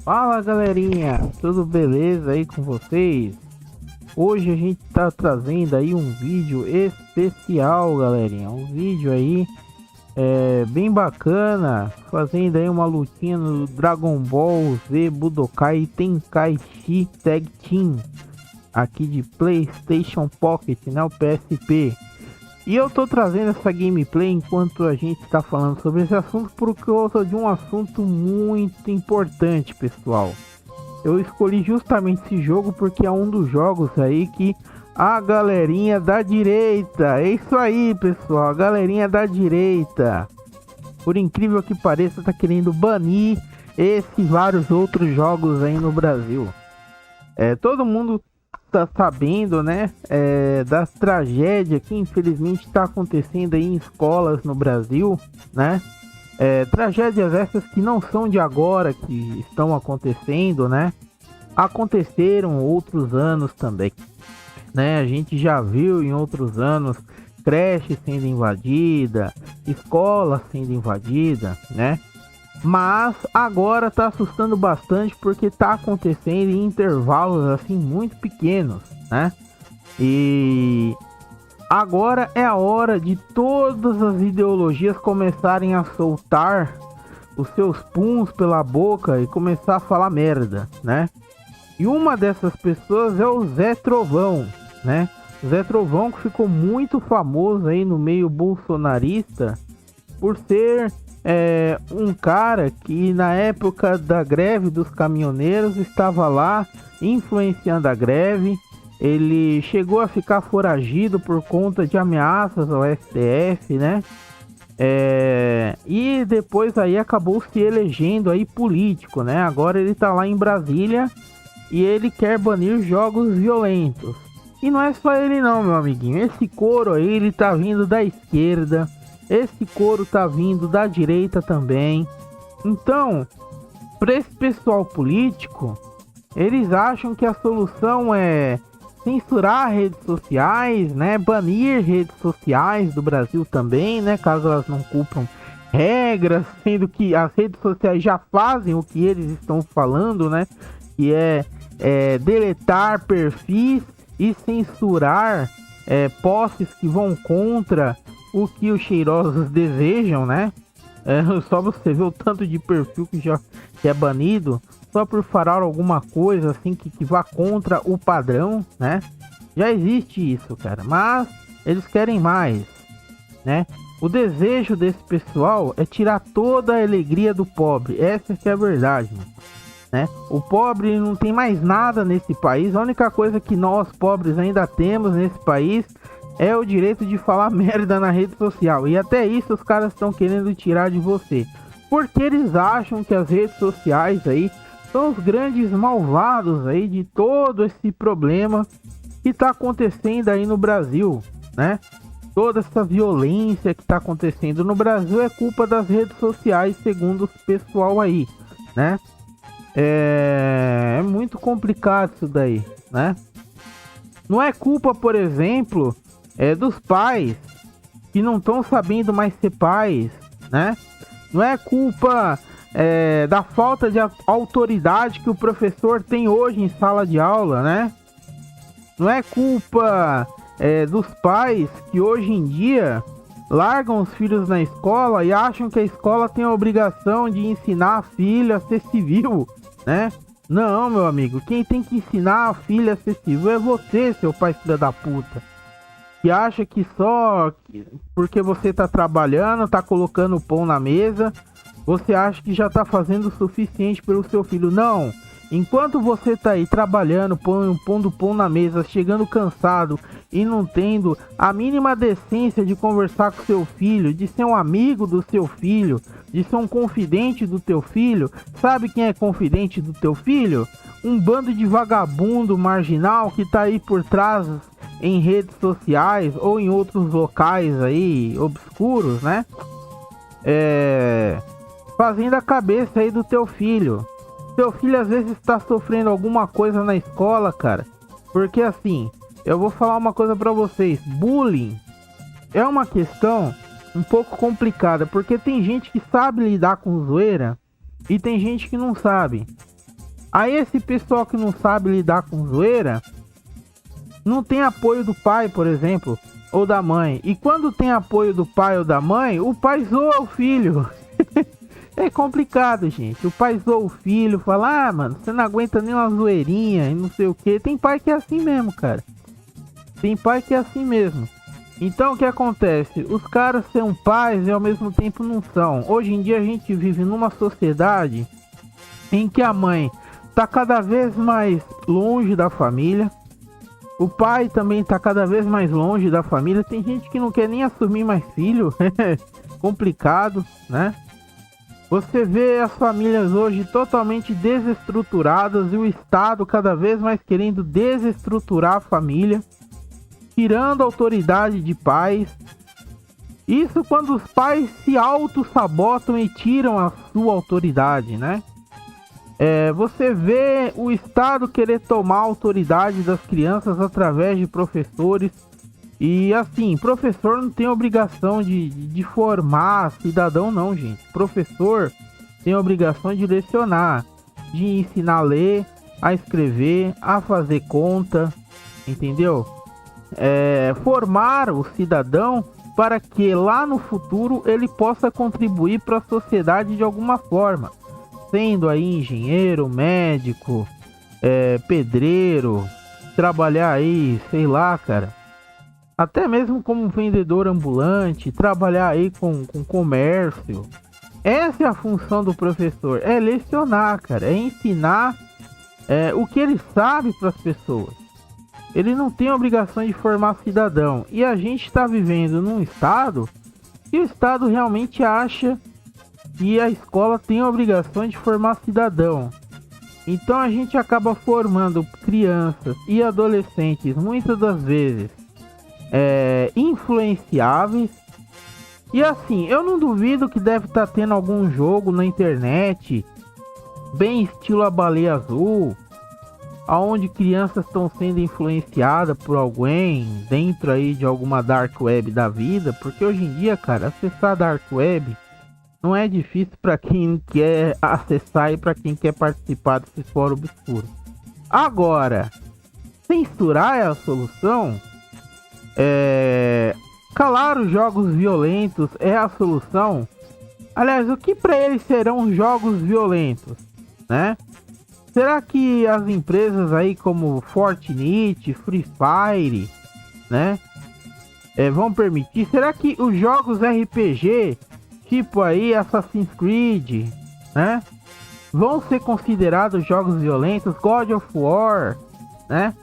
Fala galerinha, tudo beleza aí com vocês? Hoje a gente tá trazendo aí um vídeo especial, galerinha. Um vídeo aí bem bacana, fazendo aí uma lutinha no Dragon Ball Z Budokai Tenkaichi Tag Team aqui de PlayStation Pocket, né, o PSP. E eu tô trazendo essa gameplay enquanto a gente tá falando sobre esse assunto por causa de um assunto muito importante, pessoal. Eu escolhi justamente esse jogo porque é um dos jogos aí que a galerinha da direita, é isso aí, pessoal, a galerinha da direita, por incrível que pareça, tá querendo banir esse e vários outros jogos aí no Brasil. Todo mundo tá sabendo, né, das tragédias que infelizmente está acontecendo aí em escolas no Brasil, né? Tragédias essas que não são de agora que estão acontecendo, né? Aconteceram outros anos também, né? A gente já viu em outros anos creche sendo invadida, escola sendo invadida, né? Mas agora tá assustando bastante porque tá acontecendo em intervalos assim muito pequenos, né? E agora é a hora de todas as ideologias começarem a soltar os seus puns pela boca e começar a falar merda, né? E uma dessas pessoas é o Zé Trovão, né? O Zé Trovão, que ficou muito famoso aí no meio bolsonarista por ser um cara que na época da greve dos caminhoneiros estava lá influenciando a greve. Ele chegou a ficar foragido por conta de ameaças ao STF, né? E depois aí acabou se elegendo aí político, né? Agora ele tá lá em Brasília e ele quer banir jogos violentos. E não é só ele não, meu amiguinho. Esse coro aí, ele tá vindo da esquerda. Esse coro tá vindo da direita também. Então, para esse pessoal político, eles acham que a solução é censurar redes sociais, né? Banir redes sociais do Brasil também, né? Caso elas não cumpram regras, sendo que as redes sociais já fazem o que eles estão falando, né? Que é deletar perfis e censurar posts que vão contra o que os cheirosos desejam, né? Só você ver o tanto de perfil que é banido só por falar alguma coisa assim que vá contra o padrão, né? Já existe isso, cara, mas eles querem mais, né? O desejo desse pessoal é tirar toda a alegria do pobre. Essa que é a verdade, né? O pobre não tem mais nada nesse país. A única coisa que nós pobres ainda temos nesse país é o direito de falar merda na rede social. E até isso os caras estão querendo tirar de você. Porque eles acham que as redes sociais aí são os grandes malvados aí de todo esse problema que está acontecendo aí no Brasil, né? Toda essa violência que está acontecendo no Brasil é culpa das redes sociais, segundo o pessoal aí, né? É muito complicado isso daí, né? Não é culpa, por exemplo, dos pais que não estão sabendo mais ser pais, né? Não é culpa da falta de autoridade que o professor tem hoje em sala de aula, né? Não é culpa dos pais que hoje em dia largam os filhos na escola e acham que a escola tem a obrigação de ensinar a filha a ser civil, né? Não, meu amigo, quem tem que ensinar a filha a ser civil é você, seu pai filho da puta. Que acha que só porque você tá trabalhando, tá colocando pão na mesa, você acha que já tá fazendo o suficiente pelo seu filho. Não, enquanto você tá aí trabalhando, pondo pão na mesa, chegando cansado e não tendo a mínima decência de conversar com seu filho, de ser um amigo do seu filho, de ser um confidente do teu filho. Sabe quem é confidente do teu filho? Um bando de vagabundo marginal que tá aí por trás em redes sociais ou em outros locais aí obscuros, né? Fazendo a cabeça aí do teu filho. Teu filho às vezes está sofrendo alguma coisa na escola, cara. Porque assim, eu vou falar uma coisa pra vocês. Bullying é uma questão um pouco complicada, porque tem gente que sabe lidar com zoeira e tem gente que não sabe. Aí esse pessoal que não sabe lidar com zoeira, não tem apoio do pai, por exemplo, ou da mãe. E quando tem apoio do pai ou da mãe, o pai zoa o filho. É complicado, gente. O pai zoa o filho, fala, mano, você não aguenta nem uma zoeirinha e não sei o que. Tem pai que é assim mesmo, cara. Tem pai que é assim mesmo. Então o que acontece? Os caras são pais e ao mesmo tempo não são. Hoje em dia a gente vive numa sociedade em que a mãe tá cada vez mais longe da família. O pai também tá cada vez mais longe da família. Tem gente que não quer nem assumir mais filho. Complicado, né? Você vê as famílias hoje totalmente desestruturadas e o Estado cada vez mais querendo desestruturar a família, tirando a autoridade de pais. Isso quando os pais se auto-sabotam e tiram a sua autoridade, né? Você vê o Estado querer tomar a autoridade das crianças através de professores. E assim, professor não tem obrigação de formar cidadão não, gente. Professor tem obrigação de lecionar, de ensinar a ler, a escrever, a fazer conta, entendeu? Formar o cidadão para que lá no futuro ele possa contribuir para a sociedade de alguma forma, sendo aí engenheiro, médico, pedreiro, trabalhar aí, sei lá, cara, até mesmo como vendedor ambulante, trabalhar aí com comércio. Essa é a função do professor, é lecionar, cara, é ensinar o que ele sabe para as pessoas. Ele não tem obrigação de formar cidadão. E a gente está vivendo num estado que o estado realmente acha que a escola tem a obrigação de formar cidadão. Então a gente acaba formando crianças e adolescentes, muitas das vezes, influenciáveis. E assim, eu não duvido que deve estar tendo algum jogo na internet, bem estilo a Baleia Azul, aonde crianças estão sendo influenciadas por alguém dentro aí de alguma dark web da vida, porque hoje em dia, cara, acessar a dark web não é difícil para quem quer acessar e para quem quer participar desse fórum obscuro. Agora, censurar é a solução? Calar os jogos violentos é a solução? Aliás, o que para eles serão jogos violentos, né? Será que as empresas aí como Fortnite, Free Fire, né, vão permitir? Será que os jogos RPG, tipo aí Assassin's Creed, né, vão ser considerados jogos violentos? God of War, né?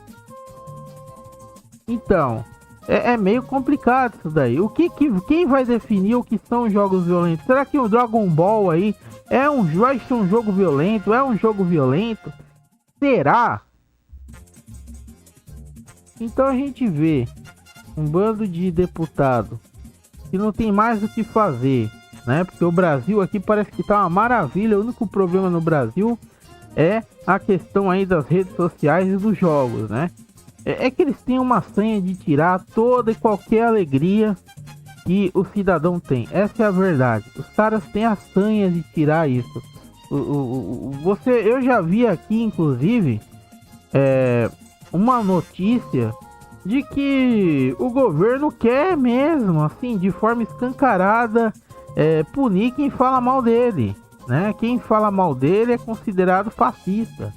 Então, é meio complicado isso daí. Quem vai definir o que são jogos violentos? Será que o Dragon Ball aí vai ser um jogo violento? É um jogo violento? Será? Então a gente vê um bando de deputado que não tem mais o que fazer, né? Porque o Brasil aqui parece que tá uma maravilha. O único problema no Brasil é a questão aí das redes sociais e dos jogos, né? É que eles têm uma sanha de tirar toda e qualquer alegria que o cidadão tem. Essa é a verdade. Os caras têm a sanha de tirar isso. Eu já vi aqui, inclusive, uma notícia de que o governo quer mesmo, assim, de forma escancarada, punir quem fala mal dele, né? Quem fala mal dele é considerado fascista,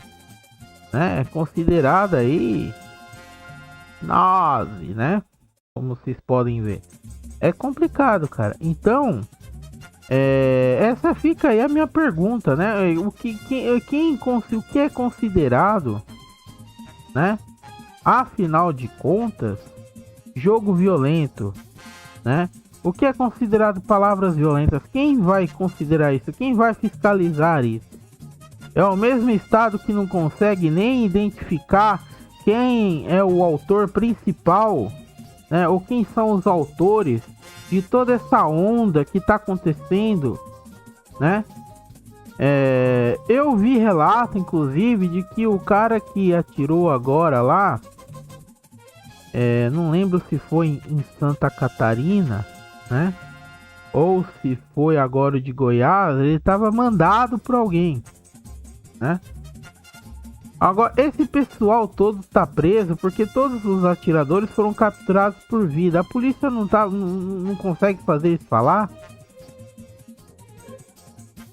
né? É considerado aí nazi, né? Como vocês podem ver. É complicado, cara. Então, essa fica aí a minha pergunta, né? O que é considerado, né? Afinal de contas, jogo violento, né? O que é considerado palavras violentas? Quem vai considerar isso? Quem vai fiscalizar isso? É o mesmo Estado que não consegue nem identificar quem é o autor principal, né? Ou quem são os autores de toda essa onda que está acontecendo, né? Eu vi relato, inclusive, de que o cara que atirou agora lá, não lembro se foi em Santa Catarina, né? Ou se foi agora de Goiás, ele estava mandado por alguém, né? Agora, esse pessoal todo tá preso porque todos os atiradores foram capturados por vida. A polícia não consegue fazer isso falar.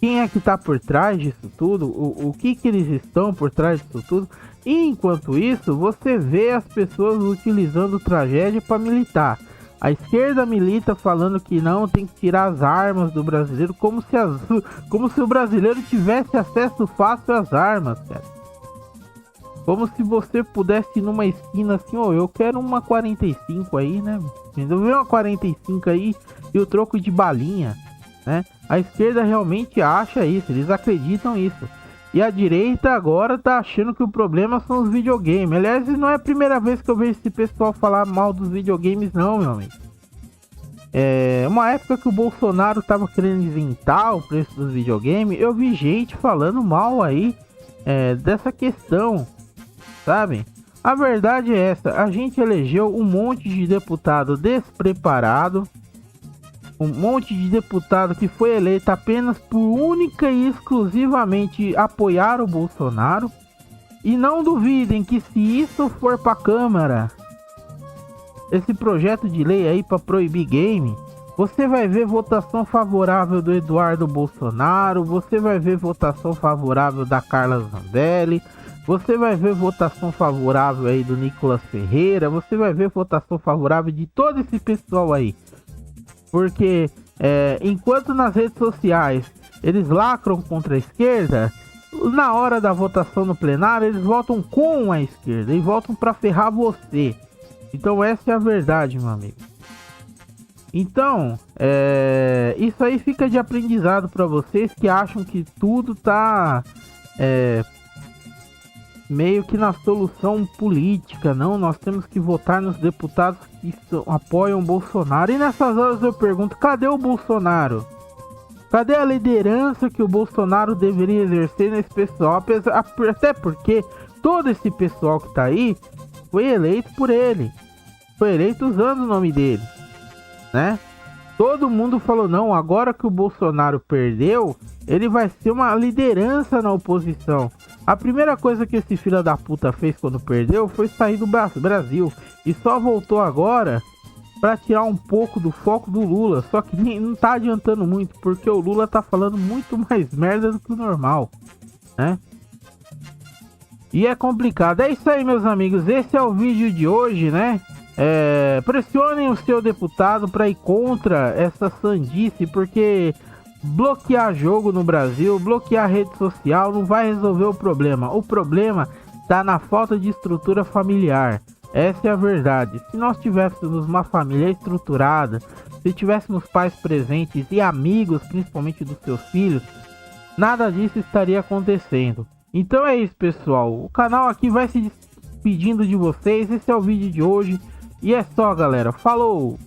Quem é que tá por trás disso tudo? O que eles estão por trás disso tudo? E enquanto isso, você vê as pessoas utilizando tragédia para militar. A esquerda milita falando que não, tem que tirar as armas do brasileiro, como se o brasileiro tivesse acesso fácil às armas, cara. Como se você pudesse ir numa esquina assim, ó, eu quero uma 45 aí, né? Entendeu? Uma 45 aí e o troco de balinha, né? A esquerda realmente acha isso, eles acreditam isso. E a direita agora tá achando que o problema são os videogames. Aliás, não é a primeira vez que eu vejo esse pessoal falar mal dos videogames não, meu amigo. É uma época que o Bolsonaro tava querendo isentar o preço dos videogames, eu vi gente falando mal aí dessa questão, sabe? A verdade é essa, a gente elegeu um monte de deputado despreparado, um monte de deputado que foi eleito apenas por única e exclusivamente apoiar o Bolsonaro. E não duvidem que se isso for para a Câmara, esse projeto de lei aí para proibir game, você vai ver votação favorável do Eduardo Bolsonaro, você vai ver votação favorável da Carla Zambelli, você vai ver votação favorável aí do Nicolas Ferreira, você vai ver votação favorável de todo esse pessoal aí. Porque enquanto nas redes sociais eles lacram contra a esquerda, na hora da votação no plenário eles votam com a esquerda e votam para ferrar você. Então essa é a verdade, meu amigo. Então, isso aí fica de aprendizado para vocês que acham que tudo tá meio que na solução política. Não, nós temos que votar nos deputados que apoiam o Bolsonaro. E nessas horas eu pergunto, cadê o Bolsonaro? Cadê a liderança que o Bolsonaro deveria exercer nesse pessoal? Até porque todo esse pessoal que tá aí foi eleito por ele, foi eleito usando o nome dele, né? Todo mundo falou, não, agora que o Bolsonaro perdeu, ele vai ser uma liderança na oposição. A primeira coisa que esse filho da puta fez quando perdeu foi sair do Brasil. E só voltou agora para tirar um pouco do foco do Lula. Só que não tá adiantando muito, porque o Lula tá falando muito mais merda do que o normal, né? E é complicado. É isso aí, meus amigos. Esse é o vídeo de hoje, né? Pressionem o seu deputado para ir contra essa sandice, porque bloquear jogo no Brasil, bloquear rede social não vai resolver o problema. O problema está na falta de estrutura familiar. Essa é a verdade. Se nós tivéssemos uma família estruturada, se tivéssemos pais presentes e amigos, principalmente dos seus filhos, nada disso estaria acontecendo. Então é isso, pessoal. O canal aqui vai se despedindo de vocês. Esse é o vídeo de hoje. E é só, galera. Falou!